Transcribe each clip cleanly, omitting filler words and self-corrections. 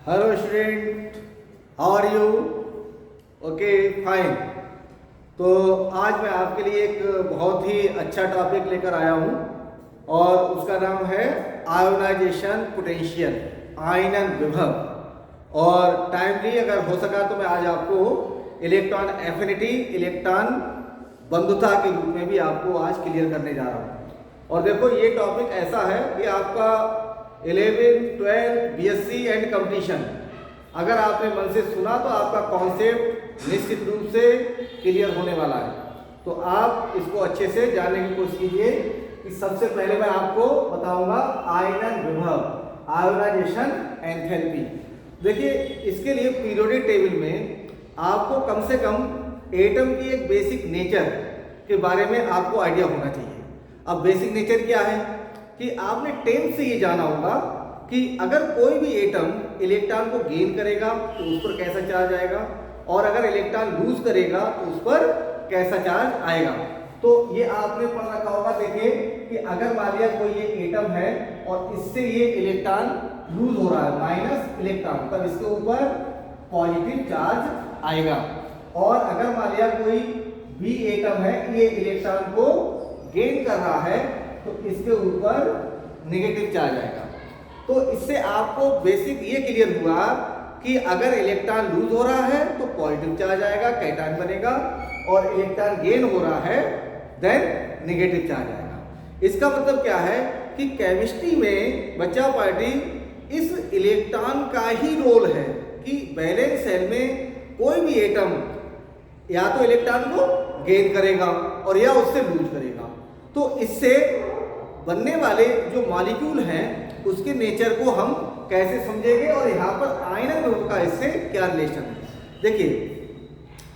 Hello student, how are you? Okay, fine. तो आज मैं आपके लिए एक बहुत ही अच्छा टॉपिक लेकर आया हूँ और उसका नाम है आयोनाइजेशन पोटेंशियल, आयनन विभव। और टाइमली अगर हो सका तो मैं आज आपको इलेक्ट्रॉन एफिनिटी, इलेक्ट्रॉन बंधुता के रूप में भी आपको आज क्लियर करने जा रहा हूँ। और देखो, ये टॉपिक ऐसा है कि आपका 11, 12 BSc एंड कंप्लीशन अगर आपने मन से सुना तो आपका कॉन्सेप्ट निश्चित रूप से क्लियर होने वाला है। तो आप इसको अच्छे से जानने की कोशिश कीजिए कि सबसे पहले मैं आपको बताऊंगा आयनन विभव, आयोनाइजेशन एंथैल्पी। देखिए, इसके लिए पीरियोडिक टेबल में आपको कम से कम एटम की एक बेसिक नेचर के बारे में आपको आइडिया होना चाहिए। अब बेसिक नेचर क्या है कि आपने 10th से ये जाना होगा कि अगर कोई भी एटम इलेक्ट्रॉन को गेन करेगा तो उस पर कैसा चार्ज आएगा, और अगर इलेक्ट्रॉन लूज करेगा तो उस पर कैसा चार्ज आएगा। तो ये आपने पढ़ रखा होगा। देखिए कि अगर मान लिया कोई ये एटम है और इससे ये इलेक्ट्रॉन लूज हो रहा है, माइनस इलेक्ट्रॉन, तब इसके ऊपर पॉजिटिव चार्ज आएगा। और अगर मान लिया कोई बी एटम है, ये इलेक्ट्रॉन को गेन कर रहा है तो इसके ऊपर नेगेटिव चार्ज आएगा। तो इससे आपको बेसिक ये क्लियर हुआ कि अगर इलेक्ट्रॉन लूज हो रहा है तो पॉजिटिव चार्ज आएगा, कैटायन बनेगा, और इलेक्ट्रॉन गेन हो रहा है देन नेगेटिव चार्ज आएगा। इसका मतलब क्या है कि केमिस्ट्री में बच्चा पार्टी इस इलेक्ट्रॉन का ही रोल है कि वैलेंस शेल में कोई भी एटम या तो इलेक्ट्रॉन को गेन करेगा और या उससे लूज करेगा। तो इससे बनने वाले जो मॉलिक्यूल हैं उसके नेचर को हम कैसे समझेंगे और यहाँ पर आयनन विभव का इससे क्या रिलेशन है। देखिए,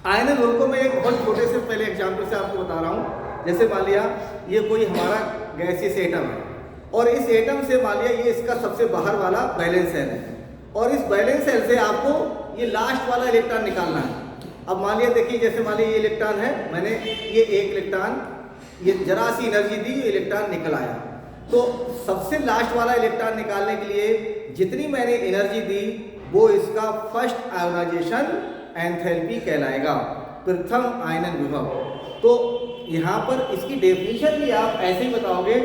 आयनन विभव को मैं एक बहुत छोटे से पहले एग्जाम्पल से आपको बता रहा हूँ। जैसे मान लिया ये कोई हमारा गैसियस एटम है और इस एटम से मान लिया ये इसका सबसे बाहर वाला वैलेंस शेल है, और इस वैलेंस शेल से आपको ये लास्ट वाला इलेक्ट्रॉन निकालना है। अब मान लिया, देखिए जैसे मान लिया ये इलेक्ट्रॉन है, मैंने ये एक इलेक्ट्रॉन, ये जरा सी एनर्जी दी, इलेक्ट्रॉन निकल आया। तो सबसे लास्ट वाला इलेक्ट्रॉन निकालने के लिए जितनी मैंने एनर्जी दी वो इसका फर्स्ट आयोनाइजेशन एंथैल्पी कहलाएगा, प्रथम आयनन विभव। तो यहाँ पर इसकी डेफिनेशन भी आप ऐसे ही बताओगे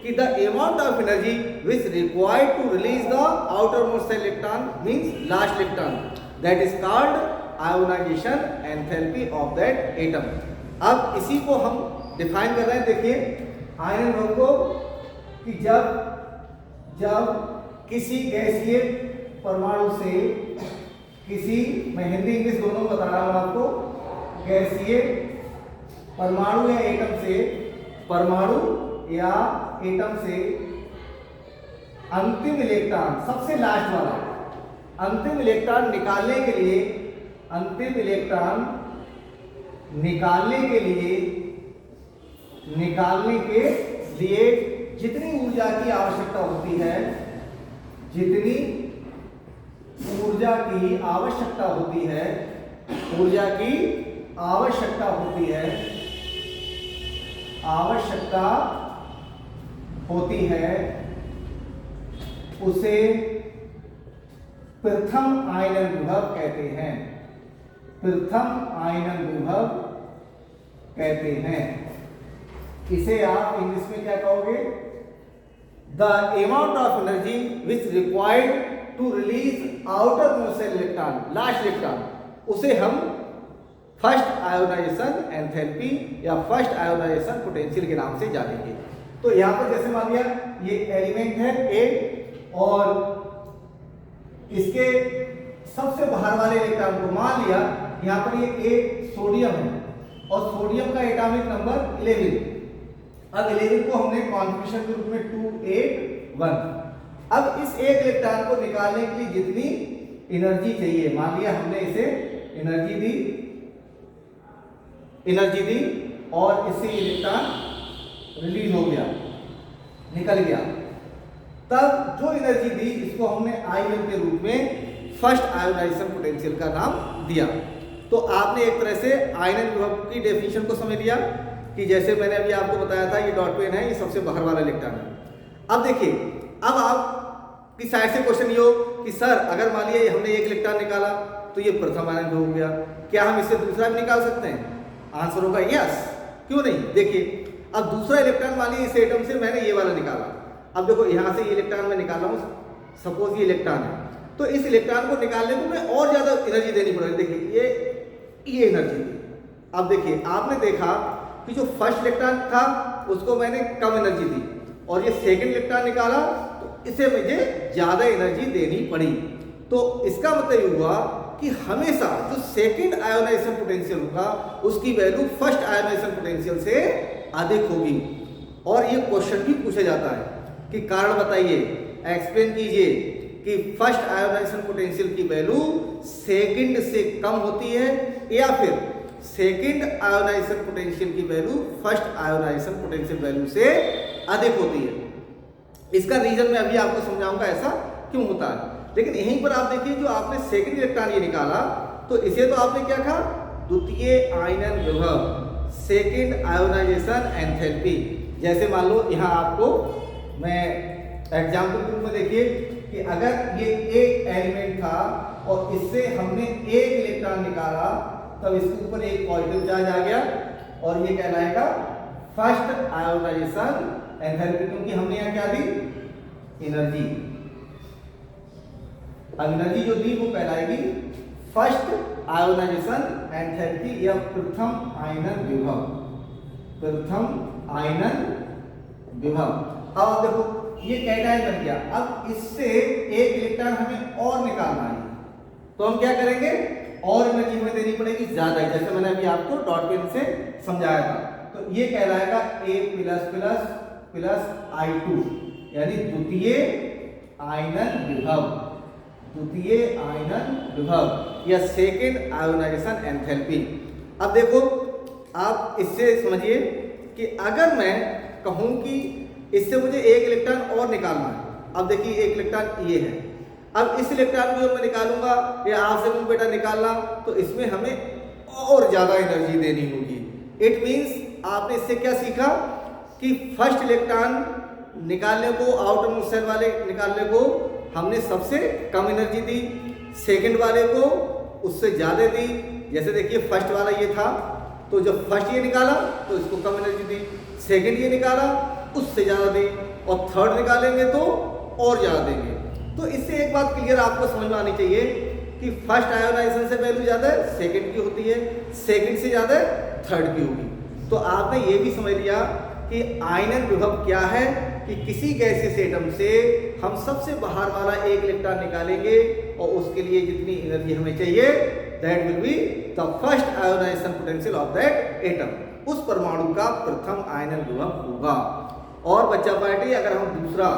कि the amount of energy which required to release the outer most electron means last electron, that is called ionization enthalpy of that atom. अब इसी को हम डिफाइन कर रहे हैं। देखिए आयनन विभव को कि जब किसी गैसीय परमाणु से किसी, मैं हिंदी इंग्लिश दोनों बता रहा हूं आपको, गैसीय परमाणु या एटम से, परमाणु या एटम से अंतिम इलेक्ट्रॉन, सबसे लास्ट वाला अंतिम इलेक्ट्रॉन निकालने के लिए, अंतिम इलेक्ट्रॉन निकालने के लिए जितनी ऊर्जा की आवश्यकता होती है, जितनी ऊर्जा की आवश्यकता होती है, ऊर्जा की आवश्यकता होती है उसे प्रथम आयनन विभव कहते हैं, प्रथम आयनन विभव कहते हैं। इसे आप इंग्लिश में क्या कहोगे? The amount of energy which required to release outer most electron, last electron, उसे हम फर्स्ट आयोनाइजेशन एंथैल्पी या फर्स्ट आयोनाइजेशन पोटेंशियल के नाम से जानेंगे। तो यहाँ पर जैसे मान लिया ये एलिमेंट है ए, और इसके सबसे बाहर वाले इलेक्ट्रॉन को मान लिया यहाँ पर ये ए सोडियम है और सोडियम का एटॉमिक नंबर 11। अब 11 को हमने कॉन्फिगरेशन के रूप में 2, 8, 1। अब इस एक इलेक्ट्रॉन को निकालने के लिए जितनी एनर्जी चाहिए, मान लिया हमने इसे एनर्जी दी और इससे इलेक्ट्रॉन रिलीज हो गया, निकल गया, तब जो एनर्जी दी इसको हमने आईएम के रूप में फर्स्ट आयोनाइजेशन पोटेंशियल का नाम दिया। तो आपने एक तरह से आयनन विभव की डेफिनेशन को समझ लिया कि जैसे मैंने अभी आपको बताया था ये डॉट पेन है, ये सबसे बाहर वाला इलेक्ट्रॉन है। अब देखिए, अब आप कि साइड से क्वेश्चन ये हो कि सर अगर मान लिया हमने एक इलेक्ट्रॉन निकाला तो ये प्रथम आयन हो गया, क्या हम इससे दूसरा भी निकाल सकते हैं? आंसर होगा यस, क्यों नहीं। देखिए अब दूसरा इलेक्ट्रॉन मान लीजिए इस एटम से मैंने ये वाला निकाला, अब देखो यहाँ से ये इलेक्ट्रॉन मैं निकाला हूँ, सपोज ये इलेक्ट्रॉन है, तो इस इलेक्ट्रॉन को निकालने को मैं और ज़्यादा एनर्जी देनी पड़ेगी। देखिए ये एनर्जी थी। अब देखिए आपने देखा कि जो फर्स्ट इलेक्ट्रॉन था उसको मैंने कम एनर्जी दी और ये सेकंड इलेक्ट्रॉन निकाला तो इसे मुझे ज़्यादा एनर्जी देनी पड़ी। तो इसका मतलब ये हुआ कि हमेशा जो सेकंड आयोनाइजेशन पोटेंशियल होगा उसकी वैल्यू फर्स्ट आयोनाइजेशन पोटेंशियल से अधिक होगी। और ये क्वेश्चन भी पूछा जाता है कि कारण बताइए, एक्सप्लेन कीजिए कि फर्स्ट आयोनाइजेशन पोटेंशियल की वैल्यू सेकंड से कम होती है या फिर सेकंड आयोनाइजेशन पोटेंशियल की value first ionization potential value से अधिक होती है। इसका रीजन मैं अभी आपको समझाऊंगा ऐसा क्यों होता है। लेकिन यहीं पर आप देखिए जो आपने सेकंड इलेक्ट्रॉन ये निकाला तो इसे तो आपने क्या कहा, द्वितीय आयनन विभव, सेकंड आयोनाइजेशन एंथैल्पी। जैसे मान लो यहाँ आपको मैं एग्जाम्पल के रूप में देखिए कि अगर ये एक एलिमेंट था और इससे हमने एक इलेक्ट्रॉन निकाला तब इसके ऊपर एक पॉजिटिव चार्ज आ गया और ये कहलाएगा फर्स्ट आयोनाइजेशन एंथैल्पी, क्योंकि हमने यहाँ क्या दी, एनर्जी। अब एनर्जी जो दी वो कहलाएगी फर्स्ट आयोनाइजेशन एंथैल्पी या प्रथम आयनन विभव, प्रथम आयनन विभव। अब आप देखो ये कैटायन बन गया, अब इससे एक इलेक्ट्रॉन हमें और निकालना है तो हम क्या करेंगे, और एनर्जी हमें देनी पड़ेगी ज्यादा, जैसे मैंने अभी आपको डॉट पेन से समझाया था। तो ये कहलाएगा A+++I2 यानी द्वितीय आयनन विभव, द्वितीय आयनन विभव या सेकेंड आयोनाइजेशन एंथैल्पी। अब देखो आप इससे समझिए कि अगर मैं कहूं कि इससे मुझे एक इलेक्ट्रॉन और निकालना है, अब देखिए एक इलेक्ट्रॉन ये है, अब इस इलेक्ट्रॉन को जब मैं निकालूंगा या आपसे कहूं बेटा निकालना तो इसमें हमें और ज़्यादा एनर्जी देनी होगी। इट मीन्स आपने इससे क्या सीखा कि फर्स्ट इलेक्ट्रॉन निकालने को, आउटर मोस्ट शेल वाले निकालने को हमने सबसे कम एनर्जी दी, सेकंड वाले को उससे ज़्यादा दी। जैसे देखिए फर्स्ट वाला ये था तो जब फर्स्ट ये निकाला तो इसको कम एनर्जी दी, सेकंड ये निकाला उससे ज़्यादा दी और थर्ड निकालेंगे तो और ज़्यादा देंगे। तो इससे एक बात क्लियर आपको समझ में आनी चाहिए कि फर्स्ट आयोनाइजेशन से वैल्यू ज़्यादा सेकंड की होती है, सेकंड से ज़्यादा थर्ड की होगी। तो आपने ये भी समझ लिया कि आयनन विभव क्या है कि किसी गैसीय एटम से हम सबसे बाहर वाला एक इलेक्ट्रॉन निकालेंगे और उसके लिए जितनी एनर्जी हमें चाहिए that will be the first ionization potential of that atom, उस परमाणु का प्रथम आयनन विभव होगा। और बच्चा पार्टी अगर हम दूसरा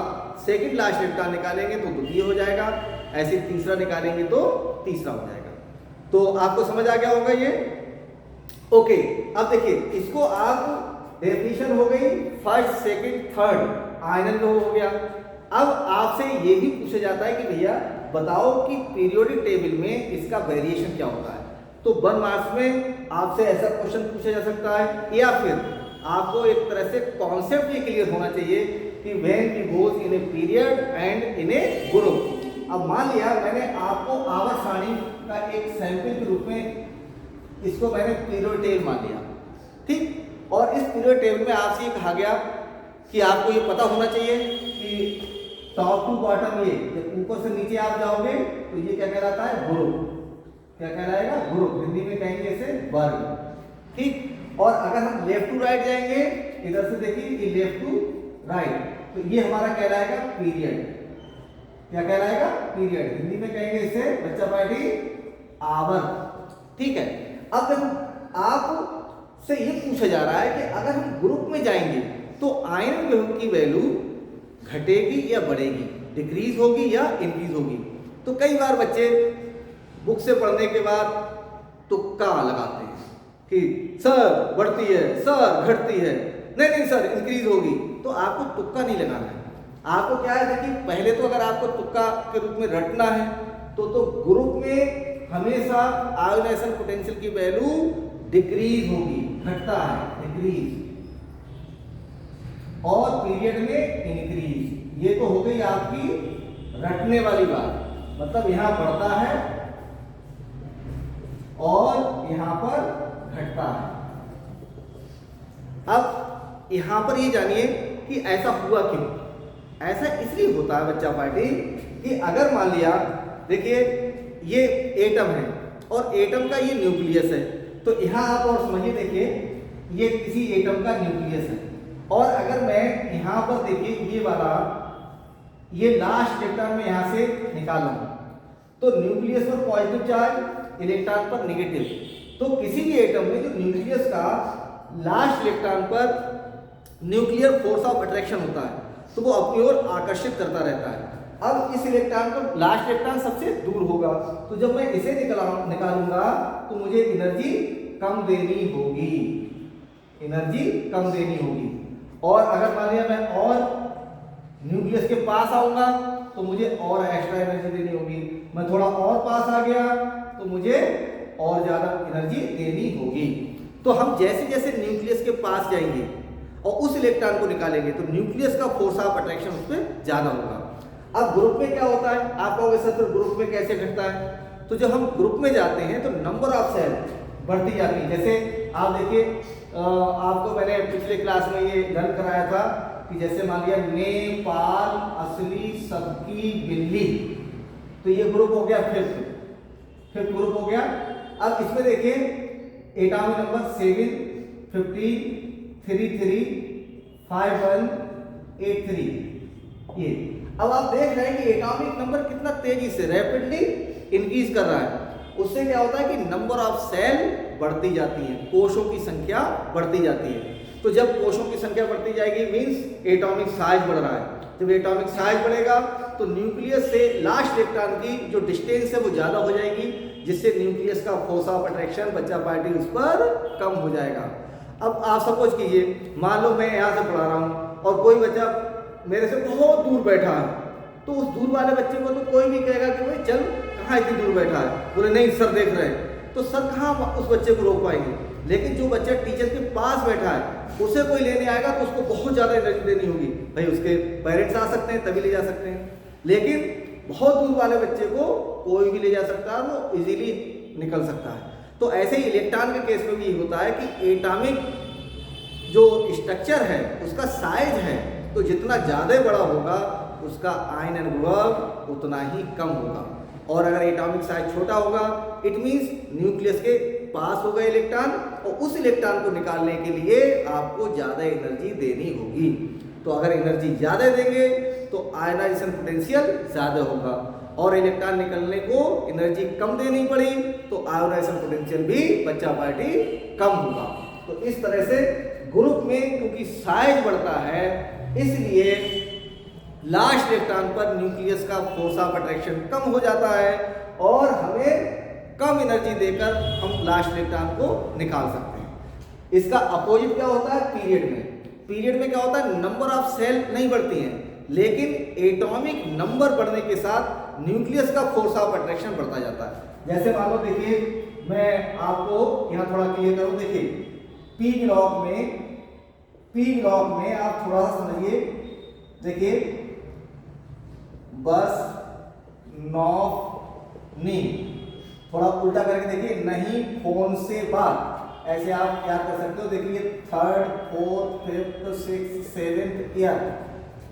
सेकंड लास्ट इलेक्ट्रॉन निकालेंगे तो द्वितीय हो जाएगा, ऐसे तीसरा निकालेंगे तो तीसरा हो जाएगा। तो आपको समझ आ गया होगा ये। ओके, अब देखिए इसको आप डेफिनेशन हो गई फर्स्ट सेकंड थर्ड आयनन विभव हो गया। अब आपसे ये भी पूछा जाता है कि भैया बताओ कि पीरियोडिक टेबल में इसका वेरिएशन क्या होता है। तो 1 मार्क्स में आपसे ऐसा क्वेश्चन पूछा जा सकता है या फिर आपको एक तरह से कॉन्सेप्ट ये क्लियर होना चाहिए कि when we goes in a period and in a group. अब मान लिया मैंने आपको आवर्त सारणी का एक सैंपल के रूप में इसको मैंने पीरियड टेबल मान लिया, ठीक। और इस पीरियड टेबल में आपसे ये कहा गया कि आपको ये पता होना चाहिए कि टॉप टू बॉटम ये जब ऊपर से नीचे आप जाओगे तो ये क्या कहलाता है, ग्रुप। क्या कहलाएगा, ग्रुप। हिंदी में कहेंगे इसे वर्ग, ठीक। और अगर हम लेफ्ट टू राइट जाएंगे, इधर से देखिए ये लेफ्ट टू राइट, तो ये हमारा कहलाएगा पीरियड। क्या कहलाएगा, पीरियड। हिंदी में कहेंगे इसे बच्चा पार्टी आवर्त, ठीक है। अब देखो आप से ये पूछा जा रहा है कि अगर हम ग्रुप में जाएंगे तो आयनन विभव की वैल्यू घटेगी या बढ़ेगी, डिक्रीज होगी या इंक्रीज होगी। तो कई बार बच्चे बुक से पढ़ने के बाद तुक्का लगाते हैं कि सर बढ़ती है, सर घटती है, नहीं नहीं सर इंक्रीज होगी। तो आपको तुक्का नहीं लगाना है। आपको क्या है कि पहले तो अगर आपको तुक्का के रूप में रटना है तो ग्रुप में हमेशा आयोनाइजेशन पोटेंशियल की वैल्यू डिक्रीज होगी, घटता है, डिक्रीज, और पीरियड में इंक्रीज। ये तो हो गई आपकी रटने वाली बात, मतलब यहाँ बढ़ता है और यहाँ पर घटता है। अब यहाँ पर ये जानिए कि ऐसा हुआ क्यों। ऐसा इसलिए होता है बच्चा पार्टी कि अगर मान लिया, देखिए ये एटम है और एटम का ये न्यूक्लियस है, तो यहाँ आप और समझिए, देखिए ये किसी एटम का न्यूक्लियस है और अगर मैं यहाँ पर देखिए ये वाला ये लास्ट इलेक्ट्रॉन में यहाँ से निकालूं तो न्यूक्लियस पर पॉजिटिव चार्ज, इलेक्ट्रॉन पर नेगेटिव। तो किसी भी एटम में जो न्यूक्लियस का लास्ट इलेक्ट्रॉन पर न्यूक्लियर फोर्स ऑफ अट्रैक्शन होता है तो वो अपनी ओर आकर्षित करता रहता है। अब इस इलेक्ट्रॉन को लास्ट इलेक्ट्रॉन सबसे दूर होगा, तो जब मैं इसे निकालूंगा तो मुझे एनर्जी कम देनी होगी, एनर्जी कम देनी होगी। और अगर मान लिया मैं और न्यूक्लियस के पास आऊंगा तो मुझे और एक्स्ट्रा एनर्जी देनी होगी, मैं थोड़ा और पास आ गया तो मुझे और ज्यादा एनर्जी देनी होगी। तो हम जैसे जैसे न्यूक्लियस के पास जाएंगे और उस इलेक्ट्रॉन को निकालेंगे तो न्यूक्लियस का फोर्स ऑफ अट्रैक्शन उस पर ज्यादा होगा। अब ग्रुप में क्या होता है, आप कहोगे सर फिर ग्रुप में कैसे घटता है? तो जब हम ग्रुप में जाते हैं तो नंबर ऑफ सेल बढ़ती जाती है। जैसे आप देखिए, आपको मैंने पिछले क्लास में ये लर्न कराया था कि जैसे मान लिया नेपाल असली सबकी बिल्ली, तो ये ग्रुप हो गया फिफ्थ ग्रुप हो गया। अब इसमें देखिए एटॉमिक नंबर 7, 15, 33, 51, 83 ये। अब आप देख रहे हैं कि एटॉमिक नंबर कितना तेजी से रैपिडली इंक्रीज कर रहा है। उससे क्या होता है कि नंबर ऑफ सेल बढ़ती जाती है, कोशों की संख्या बढ़ती जाती है। तो जब कोशों की संख्या बढ़ती जाएगी मींस एटॉमिक साइज बढ़ रहा है। जब एटॉमिक साइज बढ़ेगा तो न्यूक्लियस से लास्ट इलेक्ट्रॉन की जो डिस्टेंस है वो ज्यादा हो जाएगी, जिससे न्यूक्लियस का फोर्स ऑफ अट्रैक्शन बच्चा पार्टी उस पर कम हो जाएगा। अब आप सपोज कीजिए, मान लो मैं यहाँ से पढ़ा रहा हूँ और कोई बच्चा मेरे से बहुत दूर बैठा है, तो उस दूर वाले बच्चे को तो कोई भी कहेगा कि भाई चल कहाँ इतनी दूर बैठा है, बोले नहीं सर देख रहे हैं, तो सर कहाँ उस बच्चे को रोक पाएंगे। लेकिन जो बच्चा टीचर के पास बैठा है उसे कोई लेने आएगा तो उसको बहुत ज़्यादा एनर्जी देनी होगी। भाई उसके पेरेंट्स आ सकते हैं तभी ले जा सकते हैं, लेकिन बहुत दूर वाले बच्चे को कोई भी ले जा सकता है, वो इजीली निकल सकता है। तो ऐसे ही इलेक्ट्रॉन के केस में भी होता है कि एटॉमिक जो स्ट्रक्चर है उसका साइज है, तो जितना ज़्यादा बड़ा होगा उसका आयन अनुप्रभाव उतना ही कम होगा। और अगर एटॉमिक साइज छोटा होगा इट मींस न्यूक्लियस के पास होगा इलेक्ट्रॉन, और उस इलेक्ट्रॉन को निकालने के लिए आपको ज़्यादा एनर्जी देनी होगी। तो अगर एनर्जी ज़्यादा देंगे तो आयनाइजेशन पोटेंशियल ज़्यादा होगा, और इलेक्ट्रॉन निकलने को एनर्जी कम देनी पड़ी तो आयोनाइजेशन पोटेंशियल भी बच्चा पार्टी कम होगा। तो इस तरह से ग्रुप में क्योंकि साइज बढ़ता है इसलिए लास्ट इलेक्ट्रॉन पर न्यूक्लियस का फोर्स ऑफ अट्रैक्शन कम हो जाता है और हमें कम एनर्जी देकर हम लास्ट इलेक्ट्रॉन को निकाल सकते हैं। इसका अपोजिट क्या होता है पीरियड में? पीरियड में क्या होता है, नंबर ऑफ सेल नहीं बढ़ती हैं, लेकिन एटॉमिक नंबर बढ़ने के साथ न्यूक्लियस का फोर्स ऑफ अट्रैक्शन बढ़ता जाता है। जैसे मान लो, देखिए मैं आपको यहाँ थोड़ा क्लियर करूँ। देखिए पी ब्लॉक में आप थोड़ा सा समझिए। देखिए बस नॉफ नी, थोड़ा उल्टा करके देखिए, नहीं फोन से बात, ऐसे आप क्या कर सकते हो। देखिए 3rd 4th 5th 6th 7th year.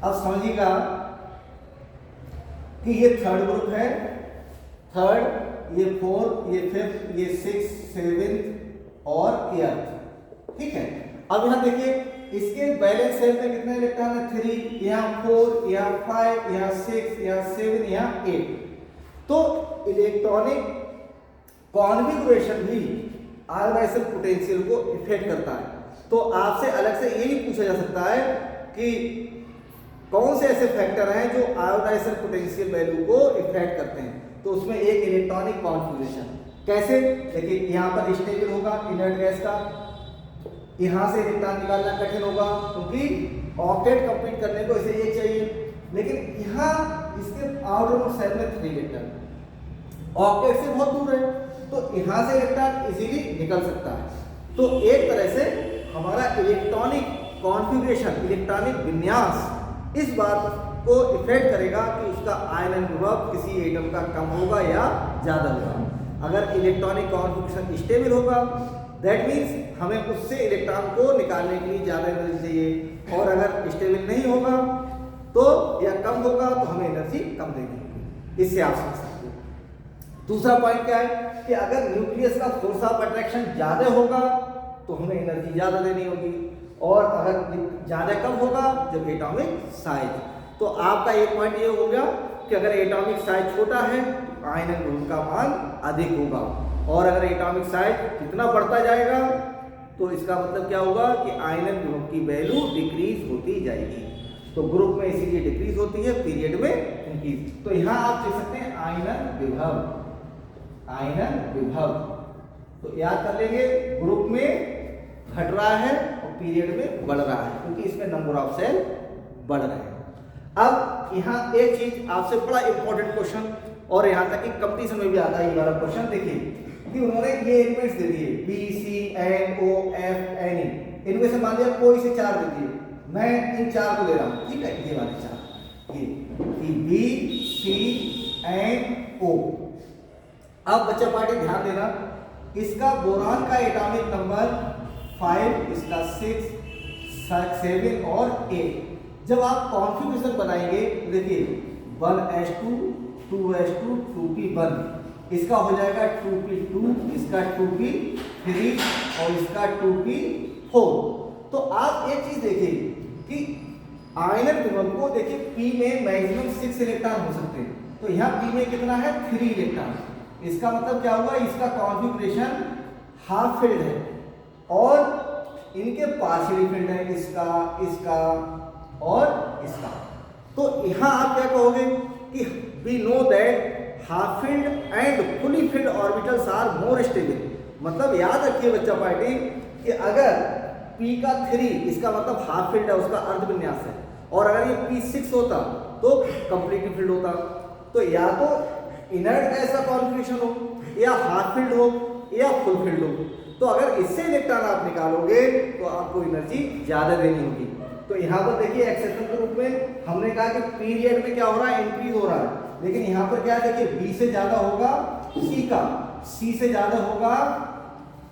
अब समझिएगा कि ये 3rd ग्रुप है, 3rd, ये 4th, ये 5th, ये 6th 7th और ईयर, ठीक है। अब यहाँ देखिए इसके बैलेंस सेल में कितने इलेक्ट्रॉन है, 3, यहाँ 4, यहाँ 5, यहाँ 6, यहाँ 7, यहाँ 8। तो इलेक्ट्रॉनिक कॉन्फ़िगरेशन भी आयोनाइजेशन पोटेंशियल को इफेक्ट करता है। तो आपसे अलग से ये भी पूछा जा सकता है कि कौन से ऐसे फैक्टर हैं जो आयोनाइजेशन पोटेंशियल वैल्यू को इफेक्ट करते हैं। तो उसमें एक इलेक्ट्रॉनिक कॉन्फ़िगरेशन कैसे, देखिए यहाँ पर स्टेबल होगा इनर्ट गैस का, यहाँ से इलेक्ट्रॉन निकालना कठिन होगा क्योंकि ऑक्टेट कंप्लीट करने को इसे एक चाहिए, लेकिन यहाँ इसके आउटर सेल में 3 इलेक्ट्रॉन, ऑक्टेट से बहुत दूर है तो यहाँ से इलेक्ट्रॉन इजीली निकल सकता है। तो एक तरह से हमारा इलेक्ट्रॉनिक कॉन्फ़िगरेशन, इलेक्ट्रॉनिक विन्यास इस बात को इफेक्ट करेगा कि उसका आयनन विभव किसी एटम का कम होगा या ज़्यादा होगा। अगर इलेक्ट्रॉनिक कॉन्फ़िगरेशन स्टेबल होगा दैट मीन्स हमें उससे इलेक्ट्रॉन को निकालने के लिए ज़्यादा एनर्जी चाहिए, और अगर स्टेबल नहीं होगा तो या कम होगा तो हमें एनर्जी कम देनी होगी। इससे आप समझ सकते हो। दूसरा पॉइंट क्या है कि अगर न्यूक्लियस का फोर्स ऑफ अट्रैक्शन ज़्यादा होगा तो हमें एनर्जी ज़्यादा देनी होगी, और अगर ज़्यादा कम होगा जब एटॉमिक साइज। तो आपका एक पॉइंट ये हो गया कि अगर एटॉमिक साइज छोटा है तो आयनन विभव का मान अधिक होगा, और अगर एटॉमिक साइज कितना बढ़ता जाएगा तो इसका मतलब क्या होगा कि आयनन विभव की वैल्यू डिक्रीज होती जाएगी। तो ग्रुप में इसीलिए डिक्रीज होती है, पीरियड में इंक्रीज। तो यहाँ आप देख सकते हैं आयनन विभव, आयनन विभव। तो याद कर लेंगे ग्रुप में घट रहा है और पीरियड में बढ़ रहा है, क्योंकि इसमें नंबर ऑफ सेल बढ़ रहे हैं। अब यहाँ एक चीज आपसे बड़ा इंपॉर्टेंट क्वेश्चन, और यहाँ तक कि कंपटीशन में भी आता है ये वाला क्वेश्चन। देखिए कि उन्होंने ये एलिमेंट्स दे दिए B C N O F N E, इनमें से मान लिया कोई से 4 दे दिए, मैं इन 4 को ले रहा हूँ, ठीक है, ये वाले 4, ये बी सी एन ओ। अब बच्चा पार्टी ध्यान देना, इसका बोरान का एटॉमिक नंबर 5, इसका 6, 7 और 8। जब आप कॉन्फ़िगरेशन बनाएंगे देखिए 1s2 2s2 2p1, इसका हो जाएगा 2p2, इसका 2p3 और इसका 2p4। तो आप एक चीज देखिए कि आयनन विभव को देखिए p में मैक्सिमम 6 इलेक्ट्रॉन हो सकते हैं, तो यहाँ p में कितना है 3 इलेक्ट्रॉन। इसका मतलब क्या हुआ, इसका कॉन्फ़िगरेशन हाफ फिल्ड है और इनके पार्शियली फिल्ड है, इसका इसका और इसका। तो यहाँ आप क्या कहोगे कि we know that half filled and fully filled orbitals are more stable. मतलब याद रखिए बच्चा पार्टी कि अगर p का 3, इसका मतलब हाफ फिल्ड है, उसका अर्ध विन्यास है, और अगर ये p6 होता तो कंप्लीटली फिल्ड होता। तो या तो इनर्ट का ऐसा कॉन्फ़िगरेशन हो, या हाफ फिल्ड हो, या फुल फिल्ड हो। तो अगर इससे इलेक्ट्रॉन आप निकालोगे तो आपको एनर्जी ज्यादा देनी होगी। तो यहाँ पर देखिए एक्सेप्शन के रूप में हमने कहा कि पीरियड में क्या हो रहा है, इंक्रीज हो रहा है, लेकिन यहाँ पर क्या है देखिए बी से ज्यादा होगा सी का, सी से ज्यादा होगा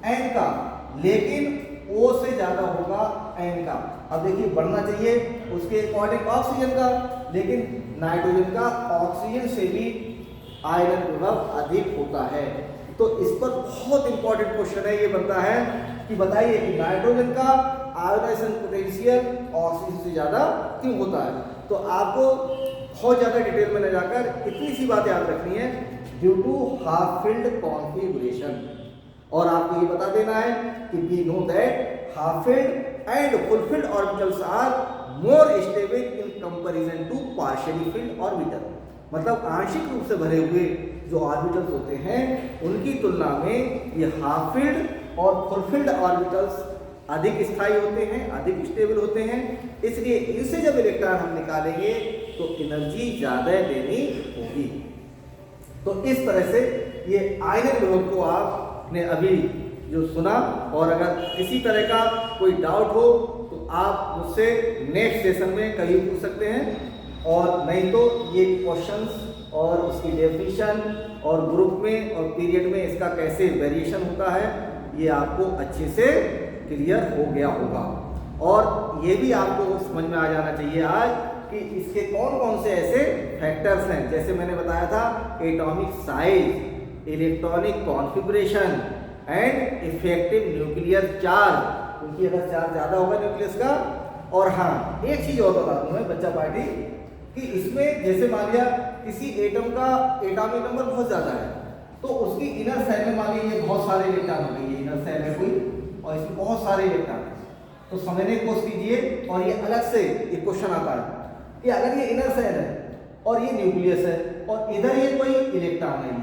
एन का, लेकिन ओ से ज्यादा होगा एन का। अब देखिए बढ़ना चाहिए उसके अकॉर्डिंग ऑक्सीजन का, लेकिन नाइट्रोजन का ऑक्सीजन से भी आयनन विभव अधिक होता है। तो इस पर बहुत इंपॉर्टेंट क्वेश्चन है, ये बनता है कि बताइए कि नाइट्रोजन का आयोनाइजेशन पोटेंशियल ऑक्सीजन से ज्यादा क्यों होता है। तो आपको बहुत ज्यादा डिटेल में न जाकर इतनी सी बात याद रखनी है, due to half filled configuration. और आपको ये बता देना है कि we know that half filled and full filled orbitals are more stable in comparison to partially filled orbital. मतलब आंशिक रूप से भरे हुए जो ऑर्बिटल्स होते हैं उनकी तुलना में ये हाफ फिल्ड और फुल फिल्ड ऑर्बिटल्स अधिक स्थायी होते हैं, अधिक स्टेबल होते हैं। इसलिए इनसे जब इलेक्ट्रॉन हम निकालेंगे तो एनर्जी ज्यादा देनी होगी। तो इस तरह से ये आयनन विभव को आपने अभी जो सुना, और अगर किसी तरह का कोई डाउट हो तो आप मुझसे नेक्स्ट सेशन में कहीं पूछ सकते हैं, और नहीं तो ये क्वेश्चंस और उसकी डेफिनेशन और ग्रुप में और पीरियड में इसका कैसे वेरिएशन होता है ये आपको अच्छे से क्लियर हो गया होगा। और ये भी आपको समझ में आ जाना चाहिए आज कि इसके कौन कौन से ऐसे फैक्टर्स हैं, जैसे मैंने बताया था atomic size, electronic configuration and effective nuclear charge, क्योंकि अगर चार्ज ज़्यादा होगा न्यूक्लियस का। और हाँ एक चीज़ और बता दूँ मैं बच्चा पार्टी कि इसमें जैसे मान लिया किसी एटम का एटॉमिक नंबर बहुत ज़्यादा है, तो उसकी इनर सेल में मान लीजिए बहुत सारे इलेक्ट्रॉन हो गए, ये इनर सेल है कोई और इसमें बहुत सारे इलेक्ट्रॉन, तो समझने की कोशिश कीजिए। और ये अलग से एक क्वेश्चन आता है कि अगर ये इनर सेल है और ये न्यूक्लियस है और इधर ये कोई इलेक्ट्रॉन है,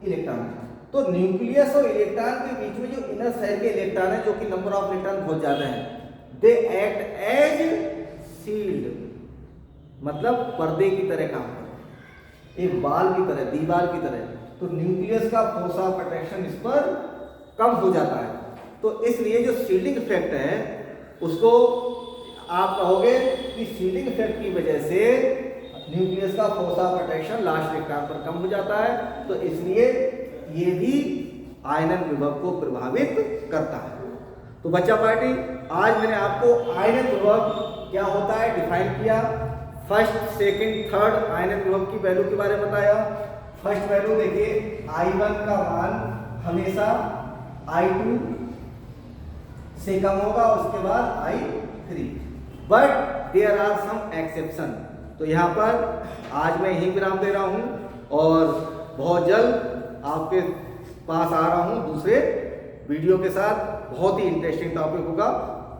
ये इलेक्ट्रॉन है, तो न्यूक्लियस और इलेक्ट्रॉन के बीच में जो इनर सेल के इलेक्ट्रॉन है जो कि नंबर ऑफ इलेक्ट्रॉन बहुत ज्यादा है, दे एक्ट एज शील्ड, मतलब पर्दे की तरह काम करते, एक बाल की तरह, दीवार की तरह। तो न्यूक्लियस का फोर्स ऑफ अट्रैक्शन इस पर कम हो जाता है। तो इसलिए जो शील्डिंग इफेक्ट है उसको आप कहोगे कि शील्डिंग इफेक्ट की वजह से न्यूक्लियस का force of attraction last electron पर कम हो जाता है, तो इसलिए ये भी आयनन विभव को प्रभावित करता है। तो बच्चा पार्टी, आज मैंने आपको आयनन विभव क्या होता है डिफाइन किया, फर्स्ट सेकंड थर्ड आयनन विभव की वैल्यू के बारे में बताया। फर्स्ट वैल्यू देखिए, I1 का मान हमेशा I2 से कम होगा, उसके बाद I3, but there are some exception. तो यहाँ पर आज मैं यही विराम दे रहा हूँ और बहुत जल्द आपके पास आ रहा हूँ दूसरे वीडियो के साथ। बहुत ही इंटरेस्टिंग टॉपिक होगा,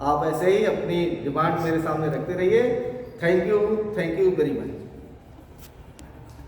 आप ऐसे ही अपनी डिमांड मेरे सामने रखते रहिए। Thank you very much.